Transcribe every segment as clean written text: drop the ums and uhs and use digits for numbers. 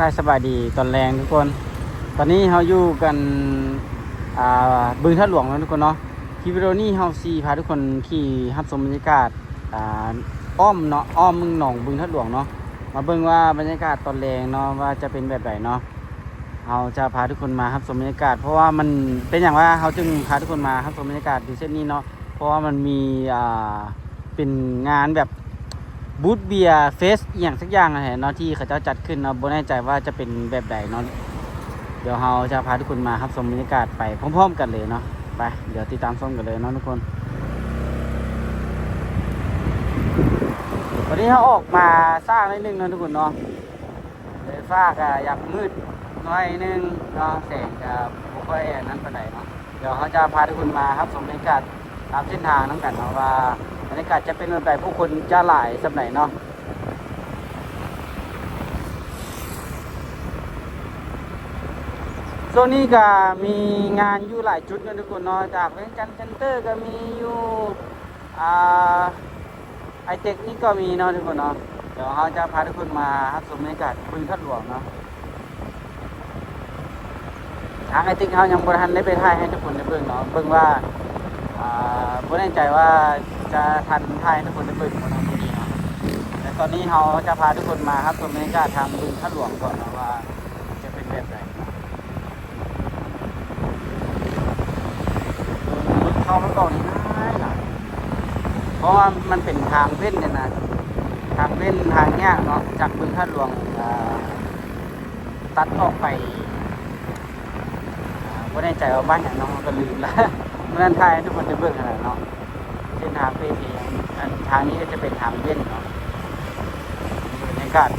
ายสบายดีตอนแรงทุกคนตอนนี้เราอยู่กันบึงท่าหลวงแล้วทุกคนเนาะคลิปวิดีโอนี้เราซีพาทุกคนขี่รับชมบรรยากาศอ้อมเนาะอ้อมหนองบึงท่าหลวงเนาะมาเบิ่งว่าบรรยากาศตอนแรงเนาะว่าจะเป็นแบบไหนเนาะเราจะพาทุกคนมารับชมบรรยากาศเพราะว่ามันเป็นอย่างว่าเราจึงพาทุกคนมารับชมบรรยากาศดูเส้นนี้เนาะเพราะว่ามันมีเป็นงานแบบบูธเบียร์เฟสอย่างสักอย่างอะไรเนาะที่เขาเจ้าจัดขึ้นเนาะบ่แน่ใจว่าจะเป็นแบบใดเนาะเดี๋ยวเราจะพาทุกคนมารับชมบรรยากาศไปพร้อมๆกันเลยเนาะไปเดี๋ยวติดตามชมกันเลยเนาะทุกคนวันนี้เราออกมาสร้างนิดนึงเนาะทุกคนเนาะเลยฟ้าก็อยากมืดหน่อยนึงเนาะแสงก็บ่ค่อยนั้นปานใดเนาะเดี๋ยวเขาจะพาทุกคนมารับชมบรรยากาศตามเส้นทางน้ำกันเนาะว่าบรรยากาศจะเป็นแบบใดผู้คนจะหลายสักไหนเนาะโซนนี้ก็มีงานอยู่หลายจุดนะทุกคนเนาะจากเวียงจันทร์เซ็นเตอร์ก็มีอยู่ไอเทคนี่ก็มีเนาะทุกคนเนาะเดี๋ยวเขาจะพาทุกคนมารับชมบรรยากาศบึงท่าหลวงเนาะทางไอเทคเขายังบริหารได้ไปถ่ายให้ทุกคนได้เบิ่งเนาะเบิ่งว่าบ่แน่ใจว่าจะทันถ่ายให้ทุกคนได้เบิ่งบ่เนาะมื้อนี้เนาะแต่ตอนนี้เขาจะพาทุกคนมารับชมบรรยากาศทางบึงท่าหลวงก่อนเนาะว่าจะเป็นแบบไหนเข้ามาก่อนง่ายนะเพราะว่ามันเป็นทางเว้นเนี่ยนะทางเว้นทางเนี้ยเนาะจากบึงท่าหลวงตัดออกไปไม่แน่ใจว่าบ้านอย่างน้องก็ลืมแล้วเมื่อนั้นไทยทุกคนจะเบิ่งขนาดเนาะเส้นทางเพทีทางนี้ก็จะเป็นทางเว้นเนาะบรรยากาศ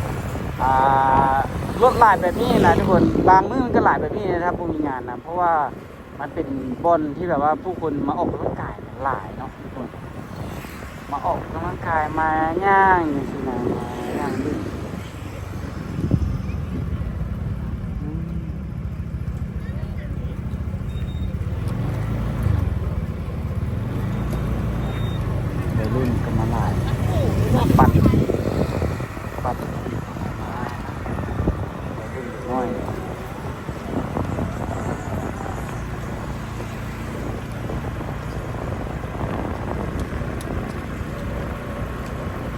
รถหลายแบบนี้นะทุกคนบางมื้อมันก็หลายแบบนี้นะครับผู้มีงานนะเพราะว่ามันเป็นบอนที่แบบว่าผู้คนมาออกกำลังกายหลายเนาะทุกคนมาออกกำลังกายมาย่างอย่างนี้นะมาย่างดิ้นเดี๋ยวรุ่นก็มาหลายปัดน้อย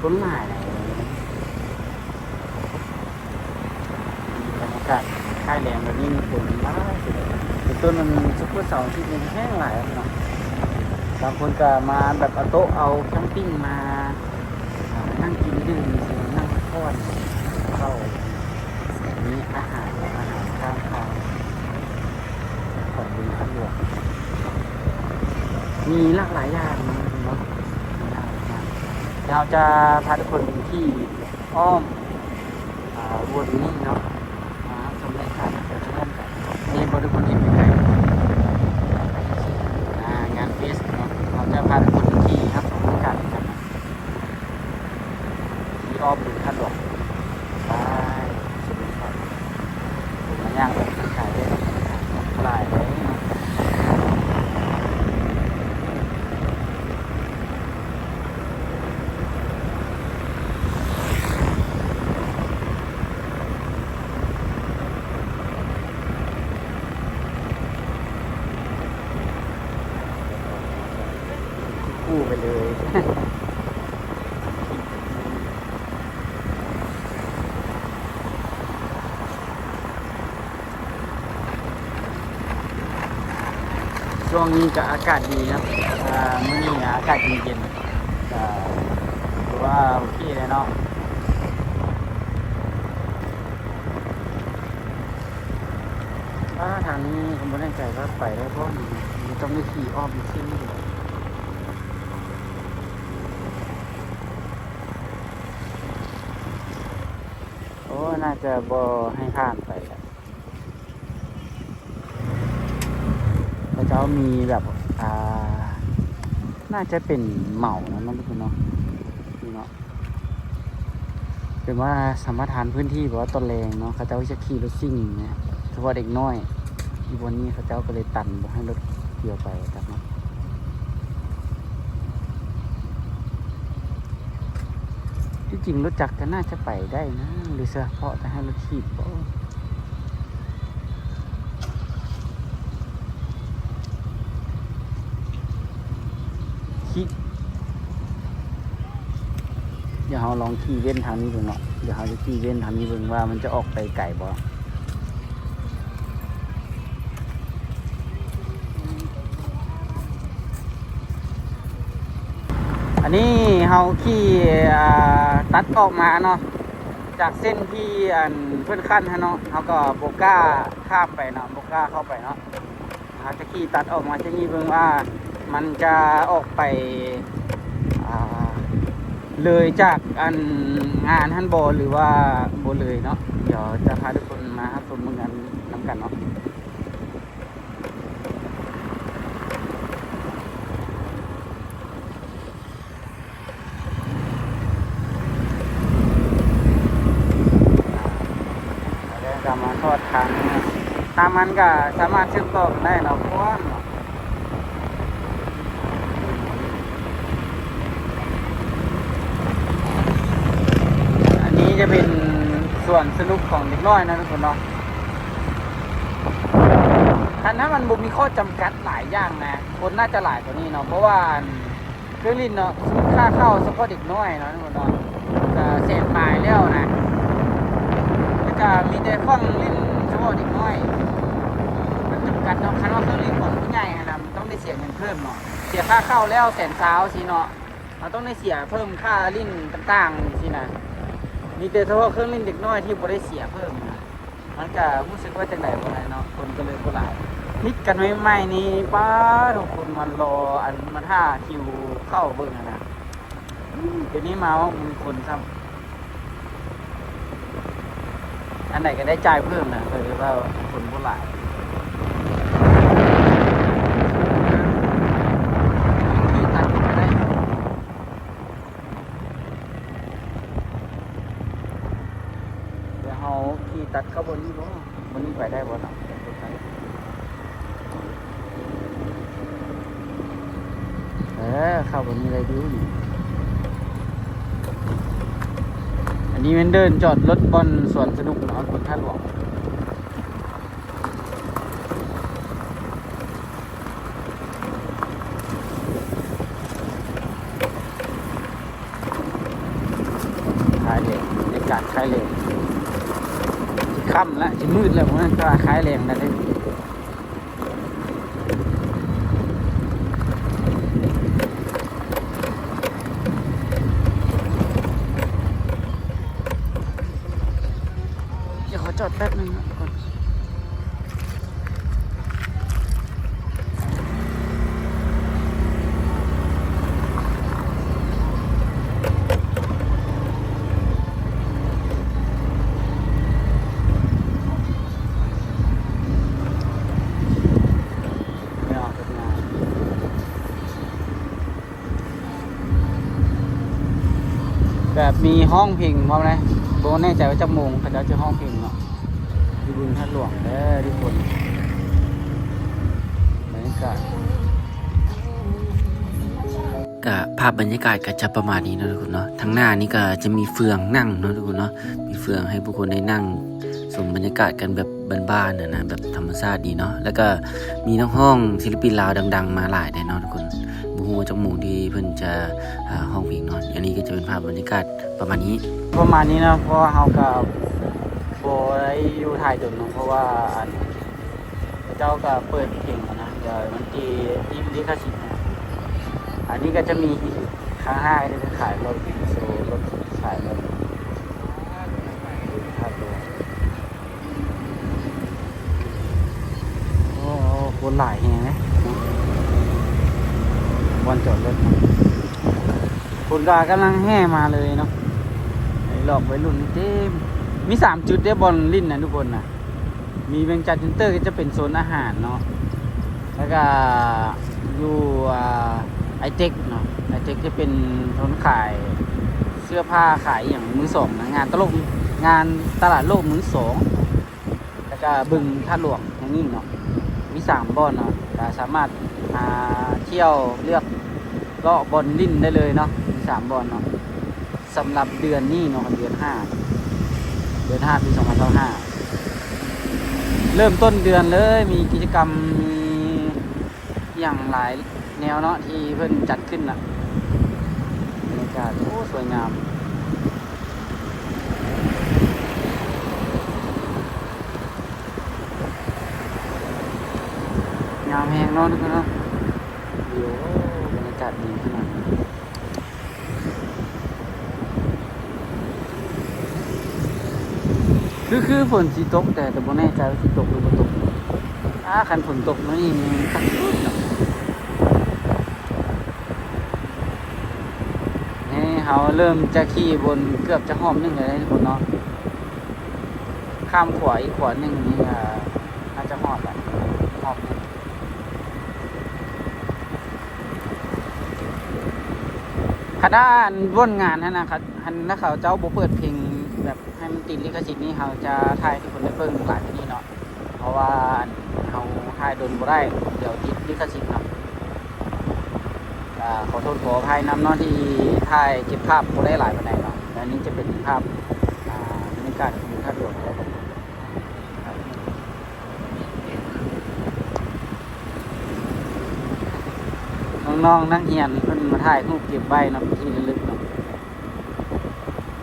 ต้นไม้บรรยากาศค่ายแรงแบบนี้มีฝนมากเป็นต้นมันซุปเปอร์เสาร์ที่เป็นแห้งหลายเนาะบางคนก็มาแบบเอาโต๊ะเอาแคมปิ้งมานั่งกินดื่มนั่งพักผ่อนเข้ามีอาหารข้างทางของบึงท่าหลวงมีหลากหลายอย่างเนาะเราจะพาทุกคนที่อ้อมวนนี้เนาะมาชมบรรยากาศเริ่มกันนี่บริบทเห็นเป็นไงงานเฟสเนาะเราจะพาทุกคนที่ครับชมบรรยากาศกันที่อ้อมบึงท่าหลวงไปชมบรรยากาศมาย่างแบบขายได้หลายเลยคู่ไปเลย ช่วงนี้ก็อากาศดีนะมื้อนี้อากาศเย็นๆถือว่าโอเคเลยเนาะทางนี้ผมไม่แน่ใจว่าไปได้เพราะมันต้องมีขี่อ้อมอีกที่นี่โอ้น่าจะบ่ให้ผ่านไปแล้วพระเจ้ามีแบบน่าจะเป็นเหมานะทุกคนเนาะนี่เนาะเป็นว่าสมรทานพื้นที่แบบว่าต้นแรงเนาะเขาเจ้าจะขี่รถซิ่งเนี่ยเฉพาะเด็กน้อยที่วันนี้เขาเจ้าก็เลยตันบอกให้รถเกี่ยวไปครับเนาะที่จริงรถจักรก็น่าจะไปได้นะหรือเฉพาะแต่ให้รถขีบ เดี๋ยวเราลองขี่เว้นทางนี้ดูเนาะเดี๋ยวเราจะขี่เว้นทางนี้เบิ่งว่ามันจะออกไปไกลบ่อันนี้เราขี่ตัดออกมาเนาะจากเส้นที่อันเพื่อนขั้นฮะเนาะเราก็โบก้าข้ามไปเนาะโบก้าเข้าไปเนาะเราจะขี่ตัดออกมาจะนี่เบิ่งว่ามันจะออกไปเลยจากอันงานฮันบอลหรือว่าโบเลยเนาะเดี๋ยวจะพาทุกคนมาชมงานน้ำกันเนาะแล้วจะมาทอดทางมันก็สามารถเชื่อมต่อกันได้เนาะเพราะว่าจะเป็นส่วนสนุกของเด็กน้อยนะทุกคนเนาะคันนั้นมันบุมีข้อจำกัดหลายอย่างนะคนน่าจะหลายกว่านี้เนาะเพราะว่าเครื่องลิ้นเนาะค่าเข้าเฉพาะเด็กน้อยเนาะทุกคนเนาะจะเสพหมายแล้วนะแล้วก็มีแต่ฟังลิ้นเฉพาะเด็กน้อยมันจำกัดเนาะคันว่าเครื่องลิ้นของผู้ใหญ่นะมันต้องได้เสียเงินเพิ่มเนาะเสียค่าเข้าแล้ว100,000สิเนาะเราต้องได้เสียเพิ่มค่าลิ้นต่างๆสินะมีแต่เฉพาะเครื่องเล่นเด็กน้อยที่บ่ได้เสียเพิ่มนะมันก็รู้สึกว่าจังไดบ่ได้เนาะคนก็เลยบ่หลายนิดกันใหม่ๆนี่ป้าทุกคนมันรออันมาท่าคิวเข้าเบิ่งนะเดี๋ยวนี้มาว่ามีคนซ้ำอันไหนก็ได้จ่ายเพิ่มนะเลยว่าคนบ่หลายขี่ตัดเข้าบนนี้บ่บนนี้ไปได้บ่เนาะเข้าบนนี้เลยดูนี่อันนี้มันเดินจอดรถบนสวนสนุกเนาะบนท่าหลวงขายเหล็กบรรยากาศขายเหล็กค่ำแล้วจะมืดแล้วมันก็คล้ายแรงนะเลยเดี๋ยวขอจอดแป๊บนึงนะก่อนแบบมีห้องเพลงพร้อมเลยโบแน่ใจว่าจะโมงเขาจะห้องเพลงเนาะที่บึงท่าหลวงทุกคนบรรยากาศก็ภาพบรรยากาศก็จะประมาณนี้นะทุกคนเนาะทางหน้านี่ก็จะมีเฟืองนั่งเนาะทุกคนเนาะมีเฟืองให้ผู้คนได้นั่งชมบรรยากาศกันแบบบ้านๆนะแบบธรรมชาติดีเนาะแล้วก็มีน้องห้องศิลปินลาวดังๆมาหลายได้เนาะทุกคนบูฮูจังหมู่ที่เพิ่นจะห้องเพลงเนาะอันนี้ก็จะเป็นภาพบรรยากาศประมาณนี้นะเพราะเฮากับโบได้อยู่ถ่ายจนเนาะเพราะว่าเจ้าก็เปิดเพลงนะเดี๋ยวมันที่ลิขสิทธิ์นะอันนี้ก็จะมีข้างหน้าก็จะขายรถโซรถขายรถโอ้คนหลายแฮงนะวันจอดรถคนก็กำลังแห่มาเลยเนาะหลอกไว้รุ่นเต็มมี3 จุดได้บอลลิ้นนะทุกคนนะมีเวียงจันทร์เซ็นเตอร์ก็จะเป็นโซนอาหารเนาะแล้วก็อยู่ไอเจ็กเนาะไอเจ็กจะเป็นโซนขายเสื้อผ้าขายอย่างมือสองนะงานตลาดโลกมือสองแล้วก็บึงท่าหลวงอย่างนี้เนาะมี3 บอลเนาะสามารถเที่ยวเลือกเลาะบอลลิ้นได้เลยเนาะมี3 บอลเนาะสำหรับเดือนนี้เนาะเดือน 5ปี 2025เริ่มต้นเดือนเลยมีกิจกรรมมีอย่างหลายแนวเนาะที่เพิ่นจัดขึ้นล่ะบรรยากาศโอ้สวยงาม เนาะทุกคนเนาะวิวบรรยากาศดีขนาดนี้คือฝนสิตกแต่บ่แน่ใจว่าสิตกหรือบ่ตกคันฝนตกนี่คักสุดเนาะนี่เขาเริ่มจะขี่บนเกือบจะห้อมนึงเลยทุกคนเนาะข้ามขวาอีกขวานึงนี่น่าจะหอดแหละหอบนึงคณะว่นงานนะครับถ้าเขาเจ้าบ่เปิดเพลงแบบให้มันติดลิขสิทธิ์นี่เขาจะถ่ายทุกคนได้เบิ่งหลายที่นี่เนาะเพราะว่าเขาถ่ายโดนบ่ได้เดี๋ยวติดลิขสิทธิ์ครับขอโทษขออภัยนำเนาะที่ถ่ายเก็บภาพบ่ได้หลายปานใดเนาะและนี้จะเป็นภาพบรรยากาศของท่าหลวงแล้วครับน้องๆนักเรียนเพิ่นมาถ่ายรูปเก็บไว้เนาะที่ระลึกเนาะ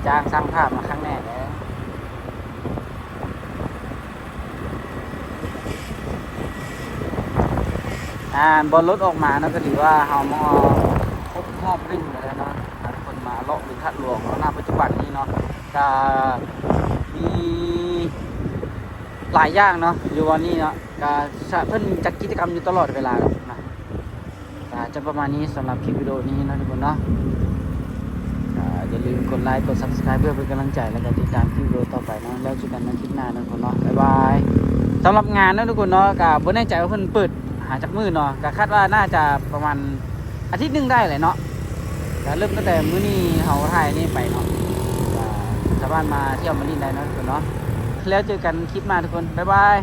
จ้างสร้างภาพมาครั้งแรกแล้วบอลรถออกมาเนาะก็ถือว่าเฮามาครบรอบรึ่งแล้วเนาะทุกคนมาเลาะบึงทัดหลวงณปัจจุบันนี้เนาะจะมีหลายอย่างเนาะอยู่วันนี้เนาะก็เพิ่นจัดกิจกรรมอยู่ตลอดเวลานะจะประมาณนี้สำหรับคลิปวิดีโอนี้นะทุกคนเนาะอย่าลืมกดไลค์กด Subscribe เพื่อเป็นกำลังใจและการติดตามคลิปวิดีโอต่อไปเนาะแล้วเจอกันในคลิปหน้านะทุกคนเนาะบ๊ายบายสำหรับงานนะทุกคนเนาะก็บ่แน่ใจว่าเพิ่นเปิดหาจากมือเนาะก็คาดว่าน่าจะประมาณอาทิตย์นึงได้เลยเนาะก็เริ่มตั้งแต่มื้อนี้เฮาถ่ายนี่ไปเนาะชาวบ้านมาเที่ยวมาลินได้นะทุกคนเนาะแล้วเจอกันคลิปหน้าทุกคนบ๊ายบาย